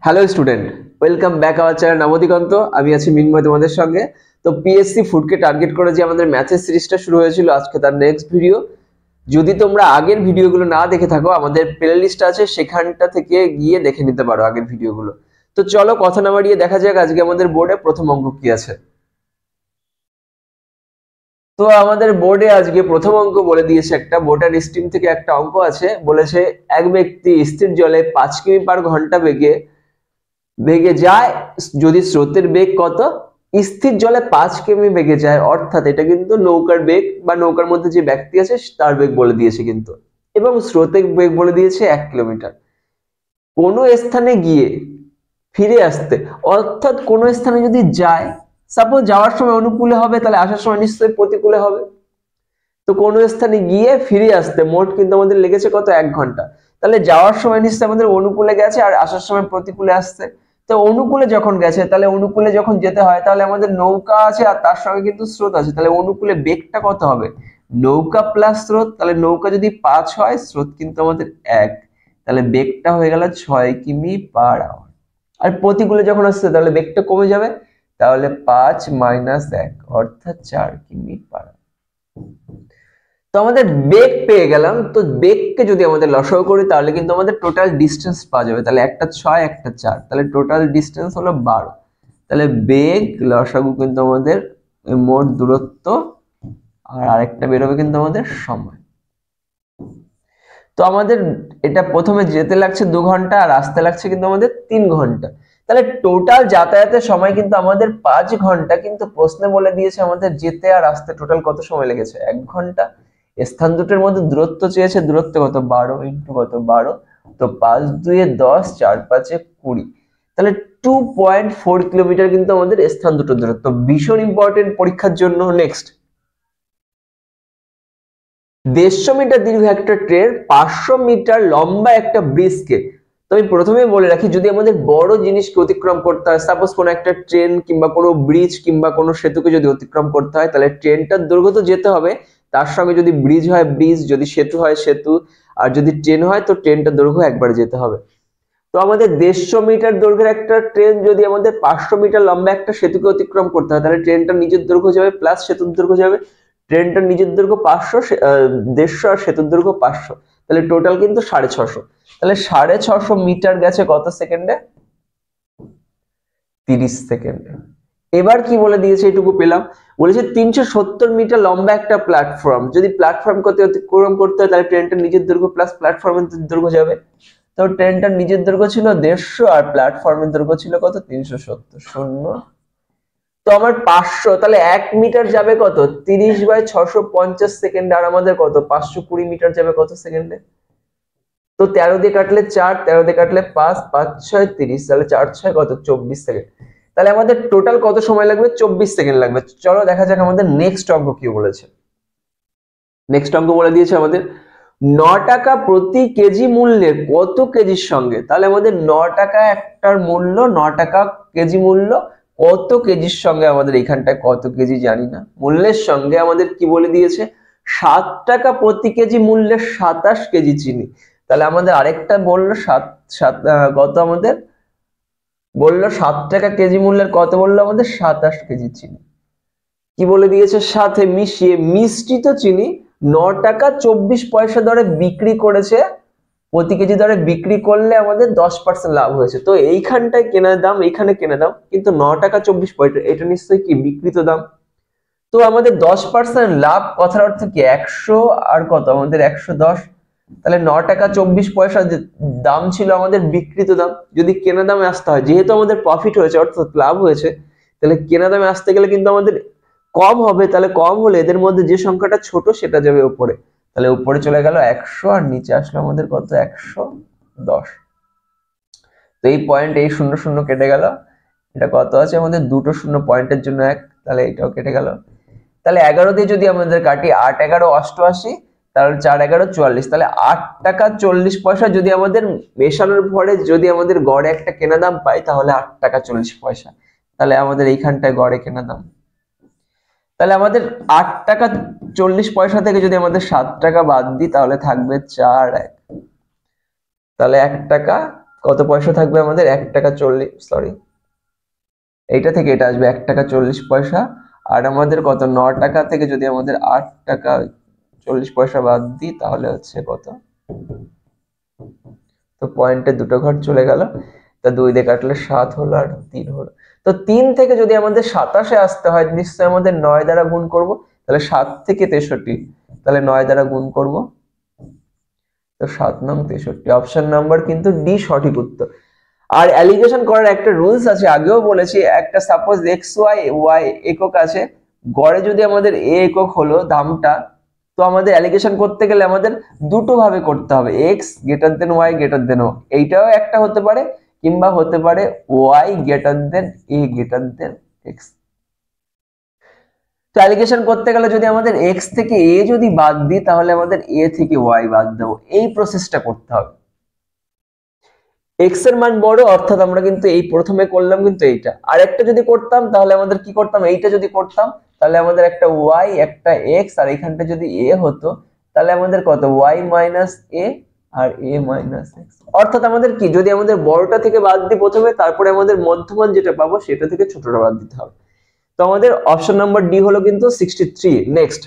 Hello student, welcome back our channel Nabadiganta. আমি আছি মিনময় তোমাদের সঙ্গে। তো পিএসসি ফুডকে টার্গেট করে যে আমাদের ম্যাথের সিরিজটা শুরু হয়েছিল, আজকে তার নেক্সট ভিডিও। যদি তোমরা আগের ভিডিওগুলো না দেখে থাকো, আমাদের প্লে লিস্ট আছে, সেখানটা থেকে গিয়ে দেখে নিতে পারো আগের ভিডিওগুলো। তো চলো কথা না বাড়িয়ে দেখা যাক আজকে আমাদের বোর্ডে প্রথম অঙ্ক কি আছে। তো আমাদের বোর্ডে আজকে প্রথম অঙ্ক বলে দিয়েছে একটা বোটার স্ট্রিম থেকে একটা অঙ্ক আছে। বলেছে এক ব্যক্তি স্থির জলে 5 কিমি/ঘন্টা বেগে যায় যদি স্রোতের বেগ কত। স্থির জলে 5 কিমি বেগে যায়, অর্থাৎ এটা কিন্তু নৌকার বেগ বা নৌকার মধ্যে যে ব্যক্তি আছে তার বেগ বলে দিয়েছে কিন্তু, এবং স্রোতের বেগ বলে দিয়েছে 1 কিলোমিটার। কোনো স্থানে গিয়ে ফিরে আসতে, অর্থাৎ কোনো স্থানে যদি যায়, সাপোজ যাওয়ার সময় অনুকূলে হবে, তাহলে আসার সময় নিশ্চয়ই প্রতিকূলে হবে। তো কোনো স্থানে গিয়ে ফিরে আসতে মোট কিন্তু আমাদের লেগেছে কত, 1 ঘন্টা। তাহলে যাওয়ার সময় নিশ্চয়ই আমাদের অনুকূলে গেছে আর আসার সময় প্রতিকূলে আসছে। তো অনুকূলে যখন গেছে, তাহলে অনুকূলে যখন যেতে হয়, তাহলে আমাদের নৌকা আছে আর তার সঙ্গে কিন্তু স্রোত আছে, তাহলে অনুকূলে বেগটা কত হবে, নৌকা প্লাস স্রোত। তাহলে নৌকা যদি 5 হয়, স্রোত কিন্তু আমাদের 1, তাহলে বেগটা হয়ে গেল 6 কিমি/আওয়ার। আর প্রতিকূলে যখন আসছে তাহলে বেগটা কমে যাবে, তাহলে 5 - 1 অর্থাৎ 4 কিমি/আওয়ার। তো আমাদের বেগ পেয়ে গেলাম। তো বেগকে যদি আমাদের লসাগু করি, তাহলে কিন্তু আমাদের টোটাল ডিস্টেন্স পাওয়া যাবে। তাহলে একটা 6 একটা 4, তাহলে টোটাল ডিস্টেন্স হলো 12। তাহলে বেগ লসাগু কিন্তু আমাদের মোট দূরত্ব, আর আরেকটা বেরোবে কিন্তু আমাদের সময়। তো আমাদের এটা প্রথমে যেতে লাগছে 2 ঘন্টা আর আসতে লাগছে কিন্তু আমাদের 3 ঘন্টা। তাহলে টোটাল যাতায়াতের সময় কিন্তু আমাদের 5 ঘন্টা, কিন্তু প্রশ্নে বলে দিয়েছে আমাদের যেতে আর আসতে টোটাল কত সময় লেগেছে, 1 ঘন্টা। স্থান দুটোর মধ্যে দূরত্ব চেয়েছে, দূরত্ব কত, 12 ইন্টু কত 12, তো 5 2 10, 4 5 20, তাহলে 2.4 কিলোমিটার কিন্তু আমাদের স্থান দুটোর দূরত্ব। ভীষণ ইম্পর্টেন্ট পরীক্ষার জন্য। নেক্সট, 150 মিটার দীর্ঘ একটা ট্রেন 500 মিটার লম্বা একটা ব্রিজকে, তো আমি প্রথমেই বলে রাখি, যদি আমাদের বড় জিনিসকে অতিক্রম করতে হয়, সাপোজ কোনো একটা ট্রেন কিংবা কোনো ব্রিজ কিংবা কোনো সেতুকে যদি অতিক্রম করতে হয়, তাহলে ট্রেনটার দৈর্ঘ্য তো যেতে হবে, তার সঙ্গে যদি ব্রিজ হয় ব্রিজ, যদি সেতু হয় সেতু, আর যদি ট্রেন হয় তো ট্রেনটার দৈর্ঘ্য একবারে যেতে হবে। তো আমাদের 150 মিটার দৈর্ঘ্যের একটা ট্রেন যদি আমাদের 500 মিটার লম্বা একটা সেতুকে অতিক্রম করতে হয়, তাহলে ট্রেনটার নিজের দৈর্ঘ্য যাবে প্লাস সেতুর দৈর্ঘ্য যাবে। ট্রেনটার নিজের দৈর্ঘ্য 500, 150 আর সেতুর দৈর্ঘ্য 500, তাহলে টোটাল কিন্তু 650। তাহলে 650 মিটার গেছে কত সেকেন্ডে, 30 সেকেন্ডে। এবার কি বলে দিয়েছে, এটুকু পেলাম। বলেছে 370 মিটার লম্বা একটা প্ল্যাটফর্ম, যদি প্ল্যাটফর্ম অতিক্রম করতে হয়, তাহলে ট্রেনটার নিজের দৈর্ঘ্য প্লাস প্ল্যাটফর্মের দৈর্ঘ্য যাবে। তো ট্রেনটার নিজের দৈর্ঘ্য ছিল 150 আর প্ল্যাটফর্মের দৈর্ঘ্য ছিল কত, 370। শূন্য। তো আমার 500, তাহলে 1 মিটার যাবে কত, 30/650 সেকেন্ড, আর আমাদের কত, 520 মিটার যাবে কত সেকেন্ডে। তো 13 দিয়ে কাটলে 4, 13 দিয়ে কাটলে 5, 5 6 30, তাহলে 4 6 কত, 24 সেকেন্ড। তাহলে আমাদের টোটাল কত সময় লাগবে, 24 সেকেন্ড লাগবে। চলো দেখা যাক আমাদের নেক্সট অঙ্ক কি বলেছে। নেক্সট অঙ্ক বলে দিয়েছে আমাদের 9 টাকা প্রতি কেজি মূল্যে কত কেজির সঙ্গে। তাহলে আমাদের 9 টাকা একটার মূল্য, 9 টাকা কেজি মূল্য, কত কেজির সঙ্গে, আমাদের এখানটায় কত কেজি জানি না, মূল্যের সঙ্গে আমাদের কি বলে দিয়েছে, 7 টাকা প্রতি কেজি মূল্যে 27 কেজি চিনি। তাহলে আমাদের আরেকটা বললো কত, আমাদের বললো 7 টাকা কেজি মূল্যের কত, বললো আমাদের 27 কেজি চিনি। কি বলে দিয়েছে, সাথে মিশিয়ে মিশ্রিত চিনি 9 টাকা 24 পয়সা দরে বিক্রি করেছে। প্রতি কেজি দরে বিক্রি করলে আমাদের 10% লাভ হয়েছে। তো এইখানটায় কেনার দাম, এইখানে কেনা দাম, কিন্তু 9 টাকা 24 পয়সা, এটা নিশ্চয়ই কি বিক্রিত দাম। তো আমাদের 10% লাভ কথার অর্থ কি, 100 আর কত, আমাদের 110। তাহলে 9 টাকা 24 পয়সা দাম ছিল আমাদের বিক্রিত দাম। যদি কেনা দামে আসতে হয়, যেহেতু আমাদের প্রফিট হয়েছে অর্থাৎ লাভ হয়েছে, তাহলে কেনা দামে আসতে গেলে কিন্তু আমাদের কম হবে। তাহলে কম হলে এদের মধ্যে যে সংখ্যাটা ছোট সেটা যাবে উপরে, তাহলে উপরে চলে গেল 100 আর নিচে আসলো আমাদের কত, 110। তো এই পয়েন্ট, এই 0 0 কেটে গেল। এটা কত আছে আমাদের, দুটো শূন্য পয়েন্টের জন্য 1, তাহলে এটাও কেটে গেল। তাহলে 11 দিয়ে যদি আমাদের কাটি, 8 11 88, তাহলে 4 11 44, তাহলে 8 টাকা 40 পয়সা যদি আমাদের মেশানোর পরে যদি আমাদের গড়ে একটা কেনা দাম পাই, তাহলে 8 টাকা 40 পয়সা। তাহলে আমাদের এইখানটায় গড়ে কেনা দাম, তাহলে আমাদের 8 টাকা 40 পয়সা থেকে যদি আমাদের 7 টাকা বাদ দিই, তাহলে থাকবে 4 1, তাহলে 1 টাকা কত পয়সা থাকবে আমাদের 1 টাকা 40, সরি এইটা থেকে এটা আসবে 1 টাকা 40 পয়সা। আর আমাদের কত 9 টাকা থেকে যদি আমাদের 8 টাকা 40 পয়সা বাদ দিই তাহলে হচ্ছে কত, তো পয়েন্টে দুটো ঘর চলে গেল, তা 2 দিয়ে কাটলে 7 হলো আর 3 হলো। তো 3 থেকে যদি আমাদের 27 আসতে হয় নিশ্চয়ই আমাদের 9 দ্বারা গুণ করব, তাহলে 7 থেকে 63, তাহলে 9 দ্বারা গুণ করব, তো 7 নং 63, অপশন নাম্বার কিন্তু ডি সঠিক উত্তর। আর অ্যালিগেশন করার একটা রুলস আছে, আগেও বলেছি, একটা সাপোজ এক্স ওয়াই একক আছে, গড়ে যদি আমাদের এ একক হলো দামটা, তো আমাদের অ্যালিগেশন করতে গেলে আমাদের দুটো ভাবে করতে হবে, x greater than y greater than O, এইটাও একটা হতে পারে, কিংবা হতে পারে y greater than A greater than x. তো অ্যালিগেশন করতে গেলে যদি আমাদের এক্স থেকে এ যদি বাদ দিই তাহলে আমাদের এ থেকে ওয়াই বাদ দেবো, এই প্রসেসটা করতে হবে। এক্স এর মান বড় অর্থাৎ আমরা কিন্তু এই প্রথমে করলাম কিন্তু এইটা, আর একটা যদি করতাম তাহলে আমাদের কি করতাম, এইটা যদি করতাম তাহলে আমাদের একটা ওয়াই একটা এক্স, আর এখানটা যদি এ হতো তাহলে আমাদের কত ওয়াই মাইনাস এ আর এ মাইনাস এক্স। অর্থাৎ আমাদের কি, যদি আমাদের বড়টা থেকে বাদ দিই প্রথমে, তারপরে আমাদের মধ্যমান যেটা পাবো সেটা থেকে ছোটটা বাদ দিতে হবে। তো আমাদের অপশন নাম্বার ডি হলো কিন্তু 63। নেক্সট,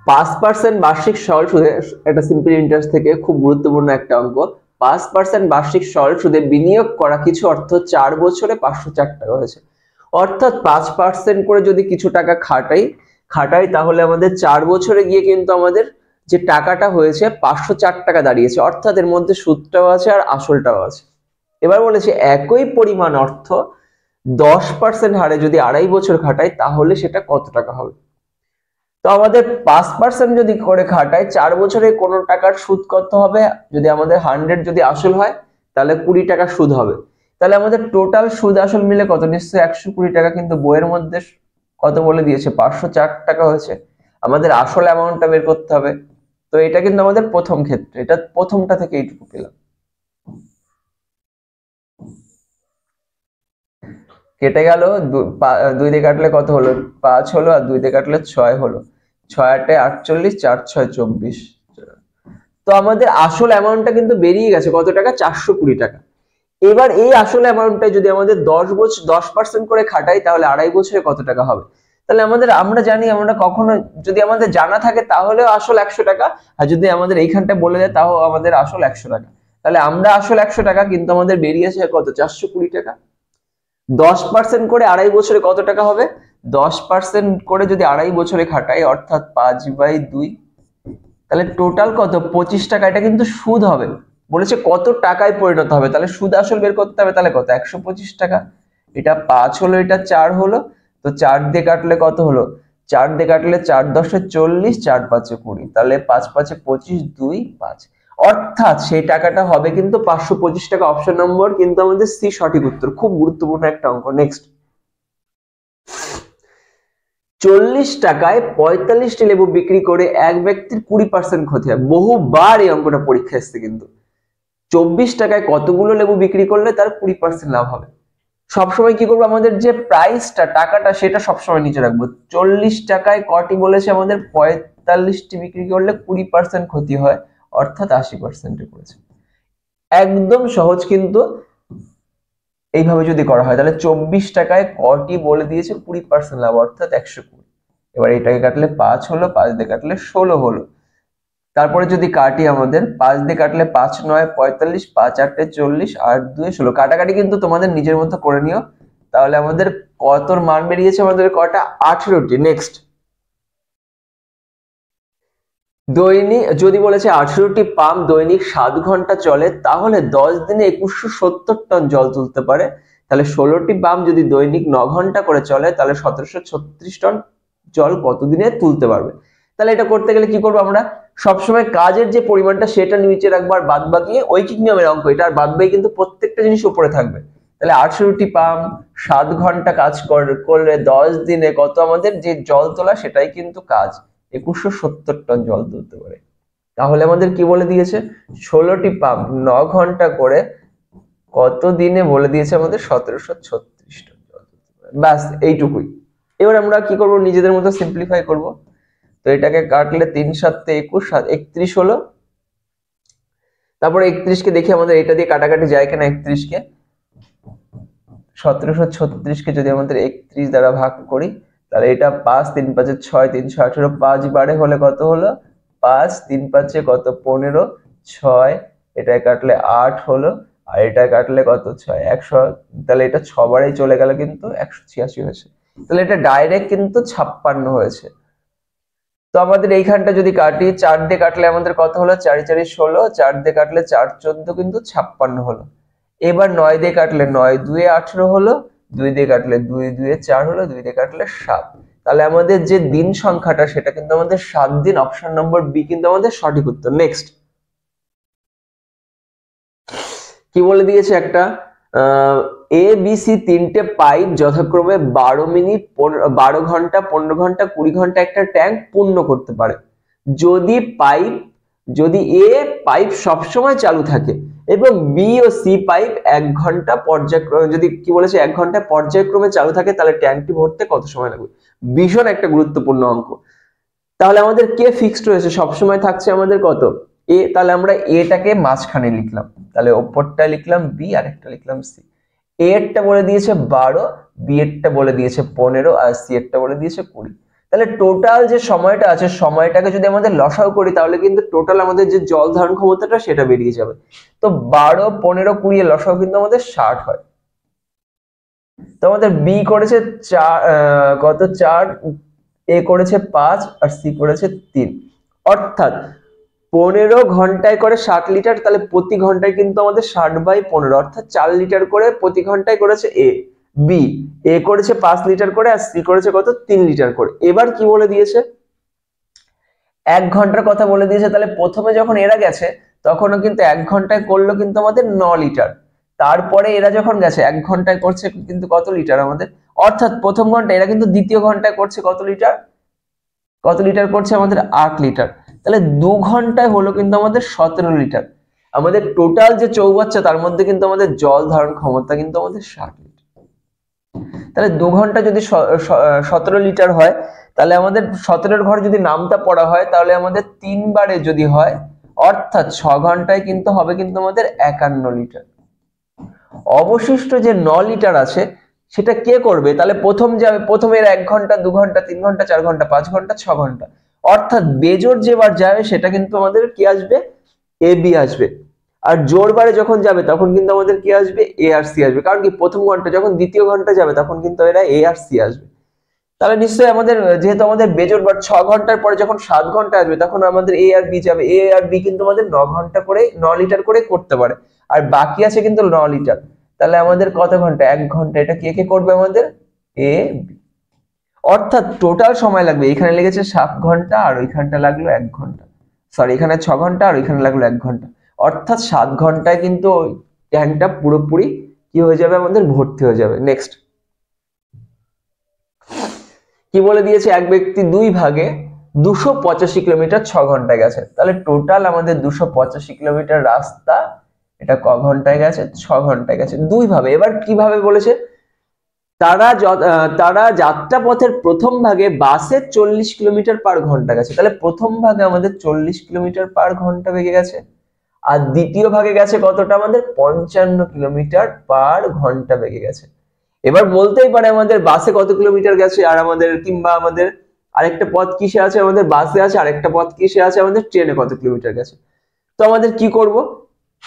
5% বার্ষিক সরল সুদে, একটা সিম্পল ইন্টারেস্ট থেকে খুব গুরুত্বপূর্ণ একটা অঙ্ক, 5% বার্ষিক সরল সুদে বিনিয়োগ করা কিছু অর্থ 4 বছরে 504 টাকা হয়েছে। অর্থাৎ 5% করে যদি কিছু টাকা খাটাই তাহলে আমাদের 4 বছরে গিয়ে কিন্তু আমাদের যে টাকাটা হয়েছে 504 টাকা দাঁড়িয়েছে, অর্থাৎ এর মধ্যে সুদটাও আছে আর আসলটাও আছে। এবার বলেছে একই পরিমাণ অর্থ 10% হারে যদি 2.5 বছর খাটাই তাহলে সেটা কত টাকা হবে। তো আমাদের 5% যদি করে খাটাই 4 বছরে কোনো টাকার সুদ কত হবে, যদি আমাদের 100 যদি আসল হয় তাহলে 20 টাকা সুদ হবে, তাহলে আমাদের টোটাল সুদ আসল মিলে কত, নিশ্চয়ই 120 টাকা, কিন্তু বইয়ের মধ্যে কত বলে দিয়েছে 504 টাকা হয়েছে, আমাদের আসল অ্যামাউন্টটা বের করতে হবে। তো এটা কিন্তু আমাদের প্রথম ক্ষেত্রে, এটা প্রথমটা থেকে এইটুকু পেলাম। কেটে গেল, 2 দিয়ে কাটলে কত হলো 5 হলো, আর 2 দিয়ে কাটলে 6 হলো, 6 8 48, 4 6 24। তো আমাদের আসল অ্যামাউন্টটা কিন্তু বেরিয়ে গেছে কত টাকা, 420 টাকা। এবার এই আসল অ্যামাউন্টটা যদি আমাদের 10% করে খাটাই তাহলে 2.5 বছরে কত টাকা হবে। তাহলে আমরা জানি, আমরা কখনো যদি আমাদের জানা থাকে তাহলেও আসল 100 টাকা, আর যদি আমাদের এইখানটা বলে দেয় তাও আমাদের আসল 100 টাকা। তাহলে আমরা আসল 100 টাকা, কিন্তু আমাদের বেরিয়েছে কত 420 টাকা। 10% করে 2.5 বছরে কত টাকা হবে, 10% করে যদি 2.5 বছরে খাটাই অর্থাৎ 5/2, তাহলে টোটাল কত 25 টাকা। এটা কিন্তু সুদ হবে, বলেছে কত টাকায় পরিণত হবে, তাহলে সুদ আসল বের করতে হবে, তাহলে কত 125 টাকা। এটা 5 হলো, এটা 4 হলো, তো 4 দিয়ে কাটলে কত হলো, 4 দিয়ে কাটলে 4 10 40, 4 5 20, তাহলে 5 5 25, 2 5, অর্থাৎ সেই টাকাটা হবে কিন্তু 525 টাকা। অপশন নম্বর কিন্তু আমাদের সি সঠিক উত্তর, খুব গুরুত্বপূর্ণ একটা অঙ্ক। নেক্সট, 40 টাকায় 45টি লেবু বিক্রি করে এক ব্যক্তির 20% ক্ষতি হয়। বহুবার এই অঙ্কটা পরীক্ষা এসেছে কিন্তু, 24 টাকায় কতগুলো লেবু বিক্রি করলে তার 20% লাভ হবে। সবসময় কি করবো, আমাদের যে প্রাইসটা টাকাটা সেটা সবসময় নিচে রাখবো। 40 টাকায় কটি বলেছে আমাদের, 45টি বিক্রি করলে 20% ক্ষতি হয়, অর্থাৎ 80% করেছে। একদম সহজ কিন্তু এইভাবে যদি করা হয়, তাহলে 24 টাকায় কটি বলে দিয়েছে 20% লাভ, অর্থাৎ 120। এবার এটাকে কাটলে 5 হলো, 5 দিয়ে কাটলে 16 হলো। তারপরে যদি কাটি আমাদের 5 দিয়ে কাটলে 5 9 45, 5 8 40, 8 2 16, কাটাকাটি কিন্তু তোমাদের নিজের মতো করে নিও। তাহলে আমাদের কতর মান বেরিয়েছে, আমাদের কটা 18টি। নেক্সট, দৈনিক যদি বলেছে 18টি পাম্প দৈনিক 7 ঘন্টা চলে তাহলে 10 দিনে 2170 টন জল তুলতে পারে। তাহলে 16টি পাম্প যদি দৈনিক 9 ঘন্টা করে চলে তাহলে 1736 টন জল কত দিনে তুলতে পারবে। তাহলে এটা করতে গেলে কি করবো, আমরা সবসময় কাজের যে পরিমাণটা সেটা নিচে রাখবো, আর বাদ বাকি ঐকিক নিয়মের অঙ্ক এটা, আর বাদ বাকি কিন্তু প্রত্যেকটা জিনিস উপরে থাকবে। তাহলে 18টি পাম্প 7 ঘন্টা কাজ করলে 10 দিনে কত আমাদের যে জল তোলা সেটাই কিন্তু কাজ, 2170 টন জল তুলতে পারে। তাহলে আমাদের কি বলে দিয়েছে, 16টি পাম্প 9 ঘন্টা করে কত দিনে বলে দিয়েছে আমাদের 1736 টন জল তুলতে পারে। ব্যাস এইটুকুই। এবার আমরা কি করব, নিজেদের মতো সিম্পলিফাই করব। তো এটাকে কাটলে 3 7 21 31 হলো, তারপরে 31 কে দেখি আমাদের এটা দিয়ে কাটাকাটি যায় কিনা। 31 কে 1736 কে যদি আমাদের 31 দ্বারা ভাগ করি তাহলে এটা 5 3 5 6 318 5 বারে হলে কত হলো 5 3 5 কত 15 6 এটা কাটলে 8 হলো আর এটা কাটলে কত 6 100 তাহলে এটা 6 বারেই চলে গেল কিন্তু 186 হয়েছে। তাহলে এটা ডাইরেক্ট কিন্তু 56 হয়েছে। তো আমাদের এইখানটা যদি কাটি 4 দিয়ে কাটলে আমাদের কত হলো 4 4 16 4 দিয়ে কাটলে 4 14 কিন্তু 56 হলো। এবার 9 দিয়ে কাটলে 9 2 18 হলো, 2 দিয়ে কাটলে 2 2 4 হলো, 2 দিয়ে কাটলে 7। তাহলে আমাদের যে দিন সংখ্যাটা সেটা কিন্তু আমাদের 7 দিন, অপশন নম্বর বি কিন্তু আমাদের সঠিক উত্তর। নেক্সট কি বলে দিয়েছে একটা এ বি সি তিনটে পাইপ যথাক্রমে 12 মিনিট 12 ঘন্টা 15 ঘন্টা 20 ঘন্টা একটা ট্যাঙ্ক পূর্ণ করতে পারে। যদি এ পাইপ সবসময় চালু থাকে এবং বি ও সি পাইপ 1 ঘন্টা পর্যায়ক্রমে, যদি কি বলেছে 1 ঘন্টা পর্যায়ক্রমে চালু থাকে তাহলে ট্যাঙ্কটি ভরতে কত সময় লাগবে। ভীষণ একটা গুরুত্বপূর্ণ অঙ্ক। তাহলে আমাদের কে ফিক্সড রয়েছে, সবসময় থাকছে আমাদের কত এ। তাহলে আমরা এটাকে মাঝখানে লিখলাম, তাহলে ওপরটা লিখলাম বি আর একটা লিখলাম সি। এ এরটা বলে দিয়েছে 12, বি এরটা বলে দিয়েছে 15 আর সি এরটা বলে দিয়েছে 20। তাহলে টোটাল যে সময়টা আছে সময়টাকে যদি আমাদের লসাগু করি তাহলে কিন্তু টোটাল আমাদের যে জল ধারণ ক্ষমতাটা সেটা বেরিয়ে যাবে। তো 12 15 20 এর লসাগু কিন্তু আমাদের 60 হয়। তো আমাদের বি করেছে 4 কত 4, এ করেছে 5 আর সি করেছে 3, অর্থাৎ 15 ঘন্টায় করে 60 লিটার, তাহলে প্রতি ঘন্টায় কিন্তু আমাদের 60/15 অর্থাৎ 4 লিটার করে প্রতি ঘন্টায় করেছে এ। বি এ করেছে 5 লিটার করে আর সি করেছে কত 3 লিটার করে। এবার কি বলে দিয়েছে 1 ঘন্টার কথা বলে দিয়েছে। তাহলে প্রথমে যখন এরা গেছে তখনও কিন্তু 1 ঘন্টায় করলো কিন্তু আমাদের 9 লিটার। তারপরে এরা যখন গেছে 1 ঘন্টায় করছে কিন্তু কত লিটার আমাদের, অর্থাৎ প্রথম ঘন্টা এরা কিন্তু দ্বিতীয় ঘন্টায় করছে কত লিটার করছে আমাদের 8 লিটার। তাহলে 2 ঘন্টায় হলো কিন্তু আমাদের 17 লিটার। আমাদের টোটাল যে চৌবাচ্চা তার মধ্যে কিন্তু আমাদের জল ধারণ ক্ষমতা কিন্তু আমাদের 60 লিটার। তাহলে 2 ঘন্টা যদি 17 লিটার হয় তাহলে আমাদের 17 ঘর যদি নামটা পড়া হয় তাহলে আমাদের 3 বারে যদি হয় অর্থাৎ 6 ঘন্টায় কিন্তু হবে কিন্তু আমাদের 51 লিটার। অবশিষ্ট যে 9 লিটার আছে সেটা কে করবে, তাহলে প্রথমে 1 ঘন্টা 2 ঘন্টা 3 ঘন্টা 4 ঘন্টা 5 ঘন্টা 6 ঘন্টা, অর্থাৎ বেজোর যেবার যাবে সেটা কিন্তু আমাদের কি আসবে এ বি আসবে। আর জোরবারে যখন যাবে তখন কিন্তু আমাদের কি আসবে এ আর সি আসবে। কারণ কি প্রথম ঘন্টা যখন দ্বিতীয় ঘন্টা যাবে তখন কিন্তু এরা এ আর সি আসবে। তাহলে নিশ্চয়ই আমাদের যেহেতু আমাদের বেজোর বার 6 ঘন্টার পরে যখন 7 ঘন্টা আসবে তখন আমাদের এ আর বি যাবে। এ আর বি কিন্তু আমাদের 9 ঘন্টা করে 9 লিটার করে করতে পারে আর বাকি আছে কিন্তু 9 লিটার। তাহলে আমাদের কত ঘন্টা 1 ঘন্টা, এটা কে কে করবে আমাদের এ বি। অর্থাৎ টোটাল সময় লাগবে, এখানে লেগেছে 7 ঘন্টা আর ওইখানটা লাগলো 1 ঘন্টা, সরি এখানে 6 ঘন্টা আর ওইখানে লাগলো 1 ঘন্টা, অর্থাৎ 7 ঘন্টায় কিন্তু ট্যাঙ্কটা পুরোপুরি কি হয়ে যাবে আমাদের ভর্তি হয়ে যাবে। নেক্সট কি বলে দিয়েছে এক ব্যক্তি 2 ভাগে 285 কিলোমিটার 6 ঘন্টায় গেছে। তাহলে টোটাল আমাদের 285 কিলোমিটার রাস্তা এটা ক ঘন্টায় গেছে 6 ঘন্টায় গেছে 2 ভাবে। এবার কিভাবে বলেছে তারা যাত্রা পথের প্রথম ভাগে বাসে 40 কিলোমিটার পার ঘন্টা গেছে। তাহলে প্রথম ভাগে আমাদের 40 কিলোমিটার পার ঘন্টা বেগে গেছে আর দ্বিতীয় ভাগে গেছে কতটা আমাদের 55 কিলোমিটার পার ঘন্টা বেগে গেছে। এবার বলতেই পারে আমাদের বাসে কত কিলোমিটার গেছে আর আমাদের কিংবা আমাদের আরেকটা পথ কিসে আছে, আমাদের বাসে আছে, আরেকটা পথ কিসে আছে আমাদের ট্রেনে কত কিলোমিটার গেছে। তো আমাদের কি করব,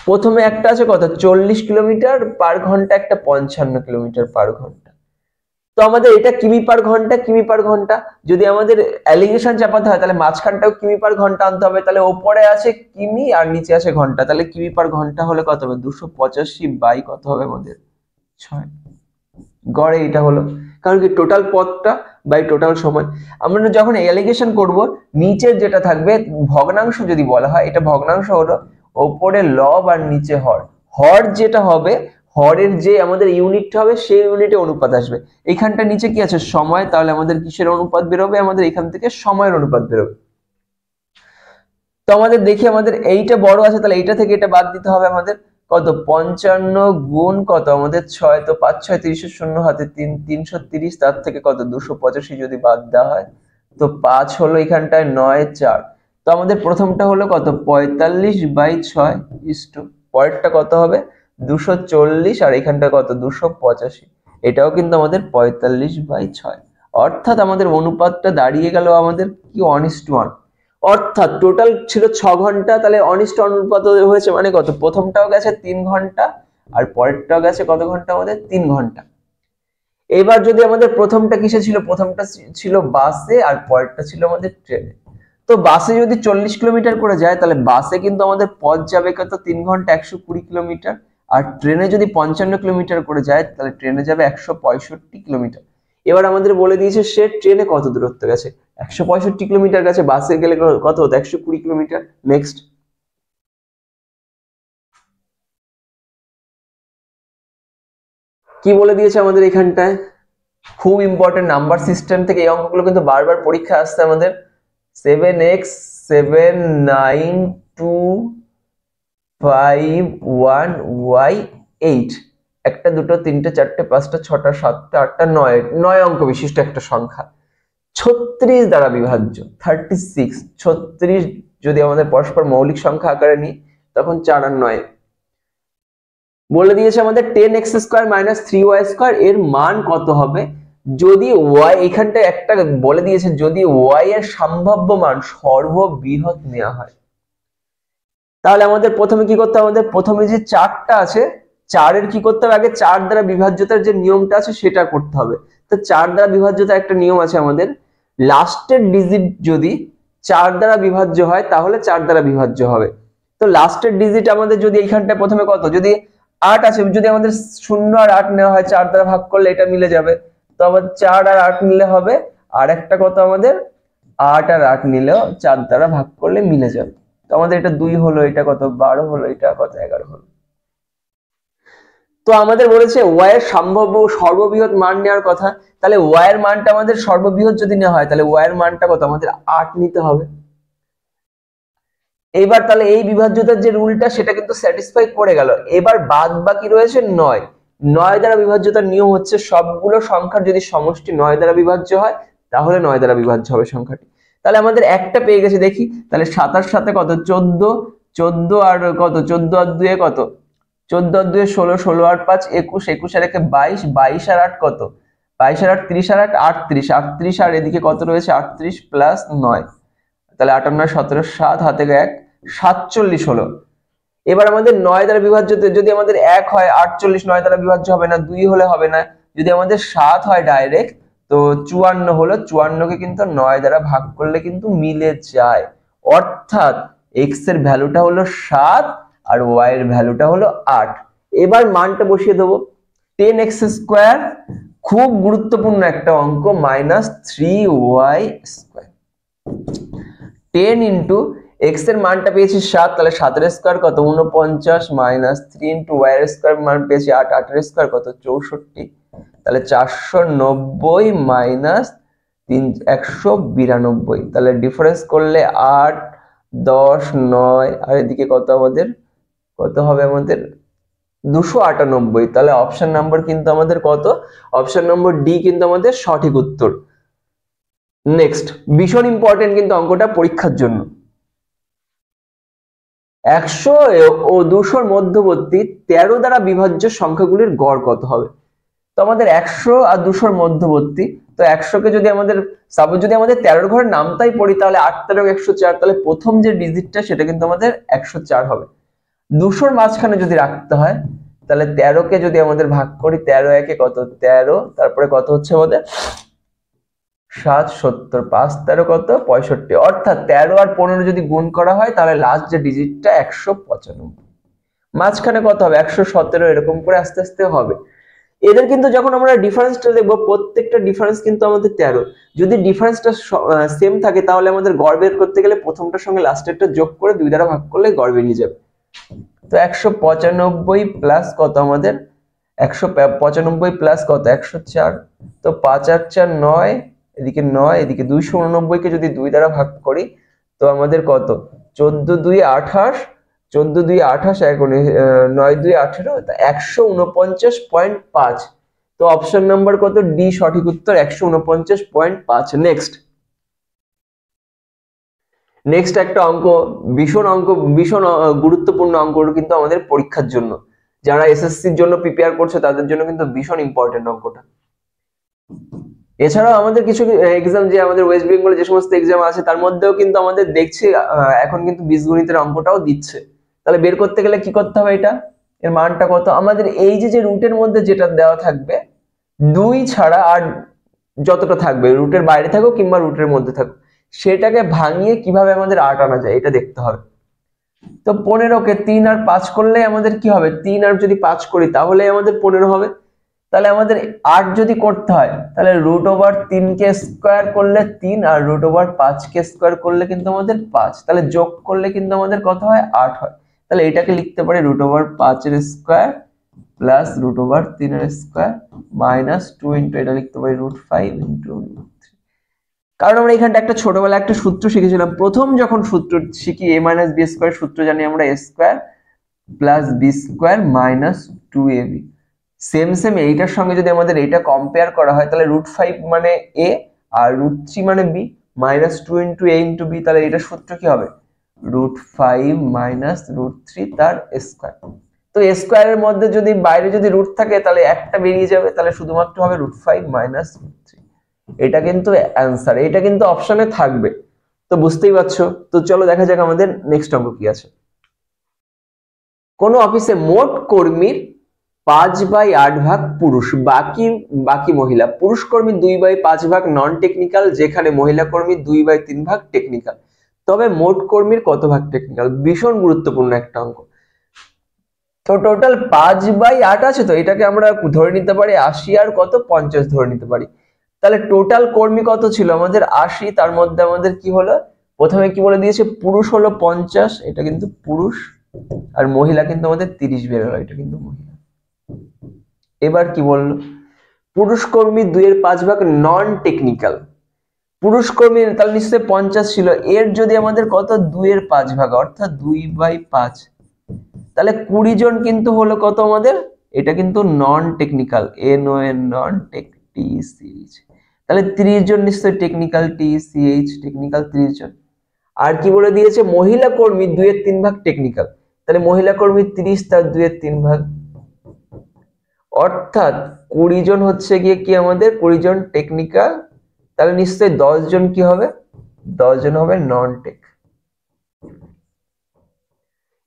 প্রথমে একটা আছে কত 40 কিলোমিটার পার ঘন্টা, একটা 55 কিলোমিটার পার ঘন্টা। তো আমাদের এটা কিমি পার ঘন্টা, যদি আমাদের অ্যালিগেশন চাপাতে হয় তাহলে মাঝখানটাও কিমি পার ঘন্টা আনতে হবে। তাহলে ওপরে আছে কিমি আর নিচে আছে ঘন্টা, তাহলে কিমি পার ঘন্টা হলে কত হবে 285 বাই কত হবে আমাদের 6 গড়ে এটা হলো। কারণ কি টোটাল পথটা বাই টোটাল সময়। আমরা যখন অ্যালিগেশন করব নিচের যেটা থাকবে ভগ্নাংশ যদি বলা হয়, এটা ভগ্নাংশ হলো ওপরে লব আর নিচে হর। হর যেটা হবে হরের যে আমাদের ইউনিটটা হবে সেই ইউনিটে অনুপাত আসবে। এইখানটা নিচে কি আছে সময়, তাহলে আমাদের কিসের অনুপাত বেরোবে, আমাদের এখান থেকে সময়ের অনুপাত বেরোবে। তো আমাদের দেখি আমাদের এইটা বড় আছে তাহলে এইটা থেকে এটা বাদ দিতে হবে আমাদের কত 55 গুণ কত আমাদের 6, তো 5 6 30 শূন্য হাতে 3 330, তার থেকে কত 285 যদি বাদ দেওয়া হয় তো 5 হলো এখানটায় 9 4, তো আমাদের প্রথমটা হলো কত 45/6 ইস্টু পরেরটা কত হবে 240 আর এখানটা কত 285, এটাও কিন্তু আমাদের 45/6। অর্থাৎ আমাদের অনুপাতটা দাঁড়িয়ে গেল আমাদের কি 1:1। অর্থাৎ টোটাল ছিল 6 ঘন্টা, তাহলে 1:1 অনুপাত হয়েছে মানে কত প্রথমটাও গেছে 3 ঘন্টা আর পরেরটাও গেছে কত ঘন্টা আমাদের 3 ঘন্টা। এবার যদি আমাদের প্রথমটা কিসে ছিল, প্রথমটা ছিল বাসে আর পরেরটা ছিল আমাদের ট্রেনে। তো বাসে যদি 40 কিলোমিটার করে যায় তাহলে বাসে কিন্তু আমাদের পথ যাবে কত 3 ঘন্টা 120 কিলোমিটার, আর ট্রেনে যদি 55 কিলোমিটার করে যায় তাহলে ট্রেনে যাবে 165 কিলোমিটার। এবার আমাদের বলে দিয়েছে সে ট্রেনে কত দূরত্ব গেছে, 165 কিলোমিটার গেছে, বাসে গেলে কত হতো 120 কিলোমিটার। নেক্সট কি বলে দিয়েছে আমাদের এখানটায়, খুব ইম্পর্টেন্ট নাম্বার সিস্টেম থেকে এই অঙ্কগুলো কিন্তু বারবার পরীক্ষা আসছে আমাদের। 7x 7 9 2 5 1 y 8, একটা দুটো তিনটে চারটে পাঁচটা ছটা সাতটা আটটা 9 অঙ্ক বিশিষ্ট একটা সংখ্যা 36 দ্বারা বিভাজ্য 36। 36 যদি আমাদের পরস্পর মৌলিক সংখ্যা আকারে নিই তখন 4 আর 9। বলে দিয়েছে আমাদের 10x² - 3y² এর মান কত হবে যদি y, এখানটা একটা বলে দিয়েছে যদি y এর সম্ভাব্য মান সর্ববৃহৎ নেওয়া হয়। তাহলে আমাদের প্রথমে কি করতে হবে, আমাদের প্রথমে যে 4টা আছে 4 এর কি করতে হবে, আগে 4 দ্বারা বিভাজ্যতার যে নিয়মটা আছে সেটা করতে হবে। তো 4 দ্বারা বিভাজ্যতার একটা নিয়ম আছে আমাদের, লাস্টের ডিজিট যদি 4 দ্বারা বিভাজ্য হয় তাহলে 4 দ্বারা বিভাজ্য হবে। তো লাস্টের ডিজিট আমাদের যদি এইখানটা প্রথমে কত, যদি 8 আছে, যদি আমাদের 0 আর 8 নেওয়া হয় 4 দ্বারা ভাগ করলে এটা মিলে যাবে, তো আমাদের 4 আর 8 নিলে হবে, আর একটা কত আমাদের 8 আর 8 নিলেও 4 দ্বারা ভাগ করলে মিলে যাবে। তো আমাদের এটা 2 হলো, এটা কত 12 হলো, এটা কত 11 হলো। তো আমাদের বলেছে y এর সম্ভাব্য সর্ববৃহৎ মান নেওয়ার কথা, তাহলে y এর মানটা আমাদের সর্ববৃহৎ যদি নেওয়া হয় তাহলে y এর মানটা কত আমাদের 8 নিতে হবে। এবার তাহলে এই বিভাজ্যতার যে রুলটা সেটা কিন্তু স্যাটিসফাই করে গেল। এবার বাদ বাকি রয়েছে 9। 9 দ্বারা বিভাজ্যতার নিয়ম হচ্ছে সবগুলো সংখ্যার যদি সমষ্টি 9 দ্বারা বিভাজ্য হয় তাহলে 9 দ্বারা বিভাজ্য হবে সংখ্যাটি। তাহলে আমাদের একটা পেয়ে গেছে, দেখি তাহলে 7 আর 7 কত 14, 14 আর কত 14 আর 2 কত 14 আর 2 16, 16 আর 5 21, 21 আর 1 22, 22 আর 8 কত 22 আর 8 30 আর 8 38, 38 আর এদিকে কত রয়েছে 38 প্লাস 9, তাহলে 58 17 7 হাতে 1 47 হলো। এবার আমাদের 9 দ্বারা বিভাজ্য যদি আমাদের 1 হয় 48 9 দ্বারা বিভাজ্য হবে না, 2 হলে হবে না, যদি আমাদের 7 হয় ডাইরেক্ট তো 54 হলো, 54 কে কিন্তু 9 দ্বারা ভাগ করলে কিন্তু মিলে যায়। অর্থাৎ x এর ভ্যালুটা হলো 7 আর y এর ভ্যালুটা হলো 8। এবার মানটা বসিয়ে দেবো, 10x², খুব গুরুত্বপূর্ণ একটা অঙ্ক, -3y²। 10 ইন্টু x এর মানটা পেয়েছি 7, তাহলে 7 এর স্কয়ার কত 49, মাইনাস 3 ইন্টু y এর স্কয়ার মান পেয়েছি 8, 8 এর স্কয়ার কত 64, তাহলে 490 মাইনাস 192, তাহলে ডিফারেন্স করলে 8 10 9 আর এদিকে কত আমাদের কত হবে আমাদের 298। তাহলে অপশন নাম্বার কিন্তু আমাদের কত, অপশন নম্বর ডি কিন্তু আমাদের সঠিক উত্তর। নেক্সট ভীষণ ইম্পর্টেন্ট কিন্তু অঙ্কটা পরীক্ষার জন্য। 100 ও 200 এর মধ্যবর্তী 13 দ্বারা বিভাজ্য সংখ্যাগুলির গড় কত হবে। তো আমাদের 100 আর 200 এর মধ্যবর্তী, তো 100 কে যদি আমাদের সাপোজ যদি আমাদের 13 ঘরের নামটাই পড়ি তাহলে 8 13 104, তাহলে প্রথম যে ডিজিটটা সেটা কিন্তু আমাদের 104 হবে। 200 এর মাঝখানে যদি রাখতে হয় তাহলে 13 কে যদি আমাদের ভাগ করি 13 একে কত 13, তারপরে কত হচ্ছে আমাদের 7 70, 5 13 কত 65, অর্থাৎ 13 আর 15 যদি গুণ করা হয় তাহলে লাস্ট যে ডিজিটটা 195, মাঝখানে কত হবে 117, এরকম করে আস্তে আস্তে হবে। এদের কিন্তু যখন আমরা ডিফারেন্সটা দেখব প্রত্যেকটা ডিফারেন্স কিন্তু আমাদের 13, যদি ডিফারেন্সটা সেম থাকে তাহলে আমাদের গড় বের করতে গেলে প্রথমটার সঙ্গে লাস্টেরটা যোগ করে 2 দ্বারা ভাগ করলে গড় বেরিয়ে যাবে। তো 195 প্লাস কত আমাদের 195 প্লাস কত 104, তো 5 আর 4 9, এদিকে 9, এদিকে 289 কে যদি 2 দ্বারা ভাগ করি তো আমাদের কত 14 2 28, 14 2 28 9 2 18, 149.5। তো অপশন নাম্বার কত ডি সঠিক উত্তর 149.5। নেক্সট নেক্সট একটা অঙ্ক, ভীষণ গুরুত্বপূর্ণ অঙ্ক কিন্তু আমাদের পরীক্ষার জন্য, যারা এসএসসির জন্য প্রিপেয়ার করছে তাদের জন্য কিন্তু ভীষণ ইম্পর্টেন্ট অঙ্কটা। এছাড়াও আমাদের কিছু এক্সাম, যে আমাদের ওয়েস্ট বেঙ্গলে যে সমস্ত এক্সাম আছে তার মধ্যেও কিন্তু আমাদের দেখছি এখন কিন্তু বীজগণিতের অঙ্কটাও দিচ্ছে। তাহলে বের করতে গেলে কি করতে হবে, এটা এর মানটা কত, আমাদের এই যে রুটের মধ্যে যেটা দেওয়া থাকবে 2 ছাড়া আর যতটা থাকবে, রুটের বাইরে থাকো কিংবা রুটের মধ্যে থাকো, সেটাকে ভাঙিয়ে কিভাবে আমাদের 8 আনা যায় এটা দেখতে হবে। তো 15কে 3 আর 5 করলে আমাদের কি হবে, 3 আর যদি 5 করি তাহলে আমাদের 15 হবে। তাহলে আমাদের 8 যদি করতে হয় তাহলে √3 কে স্কয়ার করলে 3 আর √5 কে স্কয়ার করলে কিন্তু আমাদের 5, তাহলে যোগ করলে কিন্তু আমাদের কত হয়, 8 হয়। তাহলে এটাকে লিখতে পারি √5 এর স্কয়ার প্লাস √3 এর স্কয়ার মাইনাস 2 ইনটু এটা লিখতে পারি √5 ইনটু √3। কারণ আমরা এখানটা একটা ছোটবেলা একটা সূত্র শিখেছিলাম, প্রথম যখন সূত্র শিখি a - b স্কয়ার সূত্র জানি আমরা a square plus b square minus 2ab। Same এইটার সঙ্গে যদি আমাদের এটা কম্পেয়ার করা হয় তাহলে √5 মানে a আর √3 মানে b minus 2 into a into b, তাহলে এটা সূত্র কি হবে, √5 মাইনাস √3 তার স্কয়ার। তো a স্কয়ারের মধ্যে যদি বাইরে যদি রুট থাকে তাহলে একটা বেরিয়ে যাবে, তাহলে শুধুমাত্র হবে √5 মাইনাস √3। এটা কিন্তু অ্যানসার, এটা কিন্তু অপশনে থাকবে, তো বুঝতেই পারছো। তো চলো দেখা যাক আমাদের নেক্সট অঙ্ক কি আছে। কোন অফিসে মোট কর্মীর 5/8 ভাগ পুরুষ, বাকি মহিলা। পুরুষ কর্মী 2/5 ভাগ নন টেকনিক্যাল, যেখানে মহিলা কর্মী 2/3 ভাগ টেকনিক্যাল। তবে মোট কর্মীর কত ভাগ টেকনিক্যাল? ভীষণ গুরুত্বপূর্ণ একটা অঙ্ক। তো টোটাল 5/8 আছে, তো এটাকে আমরা ধরে নিতে পারি 80 আর কত 50 ধরে নিতে পারি। তাহলে টোটাল কর্মী কত ছিল আমাদের 80, তার মধ্যে আমাদের কি হলো, প্রথমে কি বলে দিয়েছে, পুরুষ হলো 50, এটা কিন্তু পুরুষ, আর মহিলা কিন্তু আমাদের 30 বের হলো, এটা কিন্তু মহিলা। এবার কি বললো, পুরুষ কর্মী 2/5 ভাগ নন টেকনিক্যাল। পুরুষ কর্মী তাহলে নিশ্চয়ই 50 ছিল, এর যদি আমাদের কত 2/5 ভাগ অর্থাৎ 2/5, তাহলে 20 জন কিন্তু হলো কত আমাদের, এটা কিন্তু নন টেকনিক্যাল, নন টেকটিসিএইচ, তাহলে 30 জন নিশ্চয়ই টেকনিক্যাল, টিসিএইচ টেকনিক্যাল 30 জন। আর কি বলে দিয়েছে, মহিলা কর্মী 2/3 ভাগ টেকনিক্যাল, তাহলে মহিলা কর্মী 30 তার 2/3 ভাগ, অর্থাৎ 20 জন হচ্ছে গিয়ে কি আমাদের 20 জন টেকনিক্যাল, তাহলে নিশ্চয়ই 10 জন কি হবে, 10 জন হবে নন টেক।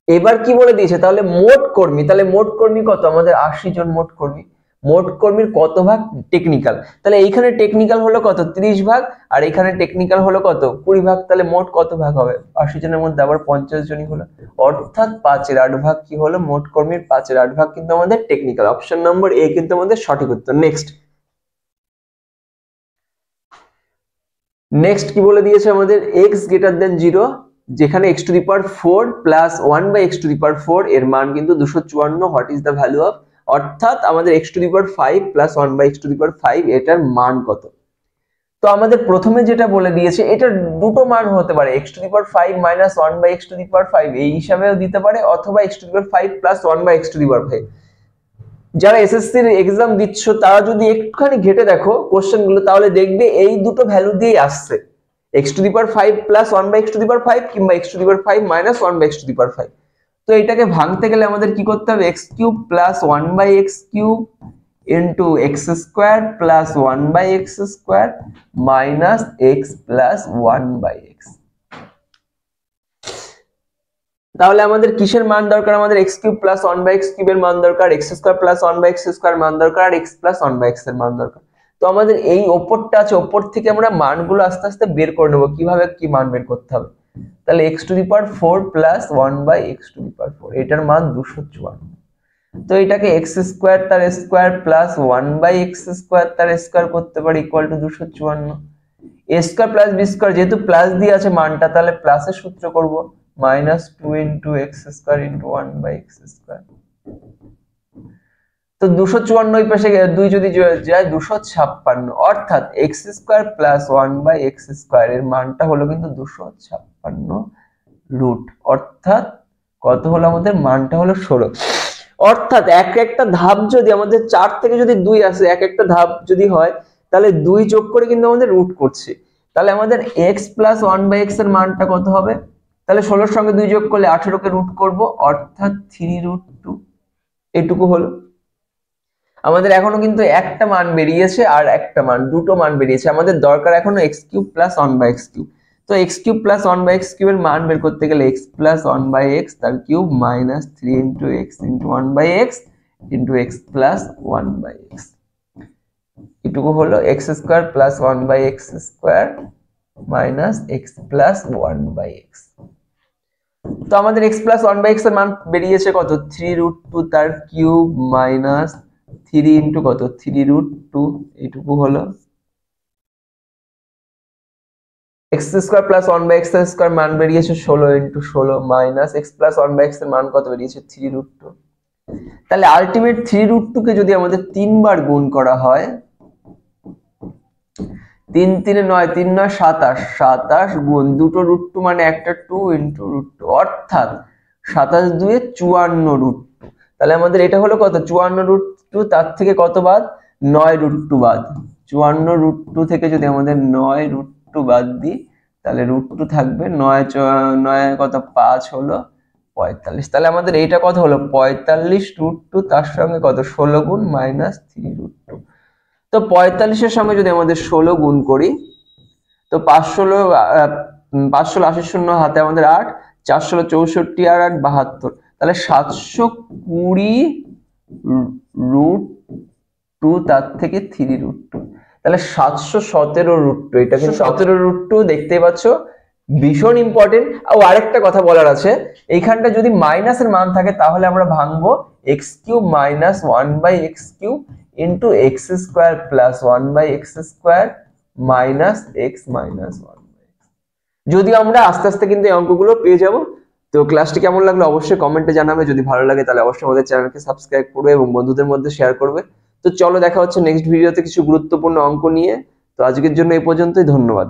এবার কি বলে দিয়েছে, তাহলে মোট কর্মী, তাহলে মোট কর্মী কত আমাদের 80 জন মোট কর্মী। মোট কর্মীর কত ভাগ টেকনিক্যাল, তাহলে এইখানে টেকনিক্যাল হলো কত 30 ভাগ, আর এখানে টেকনিক্যাল হলো কত 20 ভাগ, তাহলে মোট কত ভাগ হবে, 80 জনের মধ্যে আবার 50 জনই হলো, অর্থাৎ 5/8 ভাগ কি হলো, মোট কর্মীর 5/8 ভাগ কিন্তু আমাদের টেকনিক্যাল। অপশন নম্বর এ কিন্তু আমাদের সঠিক উত্তর। নেক্সট কি বলে দিয়েছে আমাদের, x > 0, যেখানে x⁴ প্লাস 1/x⁴ এর মান কিন্তু 254, what is the value of, অর্থাৎ আমাদের x⁵ প্লাস 1/x⁵ এটার মান কত। তো আমাদের প্রথমে যেটা বলে দিয়েছে, এটা দুটো মান হতে পারে, x⁵ মাইনাস 1/x⁵ এই হিসাবেও দিতে পারে, অথবা x⁵ প্লাস 1/x⁵। যারা এসএসসির এক্সাম দিচ্ছ তারা যদি একটুখানি ঘেটে দেখো কোশ্চেন গুলো, তাহলে দেখবে এই দুটো ভ্যালু দিয়েই আসছে, x⁵ প্লাস 1/x⁵ কিংবা x⁵ মাইনাস 1/x⁵। তো এটাকে ভাঙতে গেলে আমাদের কি করতে হবে, x³ plus 1/x³ into x² plus 1/x² minus x plus 1/x। তাহলে আমাদের কিসের মান দরকার, আমাদের x³ প্লাস 1/x³ এর মান দরকার, x² প্লাস 1/x² মান দরকার, আর x প্লাস 1/x এর মান দরকার। তো আমাদের এই ওপরটা আছে, ওপর থেকে আমরা মানগুলো আস্তে আস্তে বের করে নেব, কিভাবে কি মান বের করতে হবে। তাহলে x⁴ প্লাস 1/x⁴, এটার মান 254। তো এটাকে x² তার স্কয়ার প্লাস 1/x² তার স্কয়ার করতে পারি equal to 254। a² plus b² যেহেতু প্লাস দিয়ে আছে মানটা, তাহলে প্লাসের সূত্র করব, -2 ইনটু x² ইনটু 1/x²। তো 254 ওই পাশে 2 যদি যায় 256, অর্থাৎ x² প্লাস 1/x² এর মানটা হলো কিন্তু 256 রুট, অর্থাৎ কত হলো আমাদের মানটা হলো 16। অর্থাৎ এক একটা ধাপ যদি আমাদের 4 থেকে যদি 2 আসে, এক একটা ধাপ যদি হয় তাহলে 2 যোগ করে কিন্তু আমাদের রুট করছে, তাহলে আমাদের x প্লাস 1/x এর মানটা কত হবে? তাহলে 16 সঙ্গে 2 যোগ করলে 18 কে রুট করব, অর্থাৎ 3√2। এটুকু হলো। আমাদের এখনো কিন্তু একটা মান বেরিয়েছে আর একটা মান, দুটো মান বেরিয়েছে। আমাদের দরকার এখনো x³ প্লাস 1/x³। তো x³ প্লাস 1/x³ এর মান বের করতে গেলে x প্লাস 1/x তার cube minus 3 × x × 1/x × x plus 1/x। এটুকু হলো x² plus 1/x² minus x plus 1/x। তো আমাদের x প্লাস 1/x এর মান বেরিয়েছে কত? 3√2 তার কিউব মাইনাস 3 ইন্টু কত? 3√2। এইটুকু হলো। x² প্লাস 1/x² মান বেরিয়েছে 16 into 16 minus x plus 1/x এর মান কত বেরিয়েছে? 3√2। তাহলে আলটিমেট 3√2 কে যদি আমাদের 3 বার গুণ করা হয়, 3 3 9, 3 9 27, 27 গুণ দুটো √2 মানে একটা 2 ইন্টু √2, অর্থাৎ 27 2 এ 54√2। তাহলে আমাদের এটা হলো কত? 54√2। তার থেকে কত বাদ? 9√2 বাদ। 54√2 থেকে যদি আমাদের 9√2 বাদ দিই, তাহলে √2 থাকবে 9 কত? 5 হলো 45। তাহলে আমাদের এইটা কত হলো? 45√2 তার সঙ্গে কত? 16 গুণ মাইনাস 3√2। তো 45 এর সঙ্গে যদি আমাদের 16 গুণ করি, তো 5 16 80 শূন্য হাতে আমাদের 8, 4 16 64 আর 8 72। তাহলে 720√2 তার থেকে 3√2, তাহলে 717√2। এটা কিন্তু 17√2 দেখতেই পাচ্ছ, ভীষণ ইম্পর্টেন্ট। আর আরেকটা কথা বলার আছে, এইখানটা যদি মাইনাসের মান থাকে তাহলে আমরা ভাঙবো x³ minus 1/x³ into x² plus 1/x² minus x minus 1। যদি আমরা আস্তে আস্তে কিন্তু এই অঙ্কগুলো পেয়ে যাব। তো ক্লাসটি কেমন লাগলো অবশ্যই কমেন্টে জানাবে। যদি ভালো লাগে তাহলে অবশ্যই আমাদের চ্যানেলকে সাবস্ক্রাইব করবে এবং বন্ধুদের মধ্যে শেয়ার করবে। তো চলো দেখা হচ্ছে নেক্সট ভিডিওতে কিছু গুরুত্বপূর্ণ অঙ্ক নিয়ে। তো আজকের জন্য এই পর্যন্তই, ধন্যবাদ।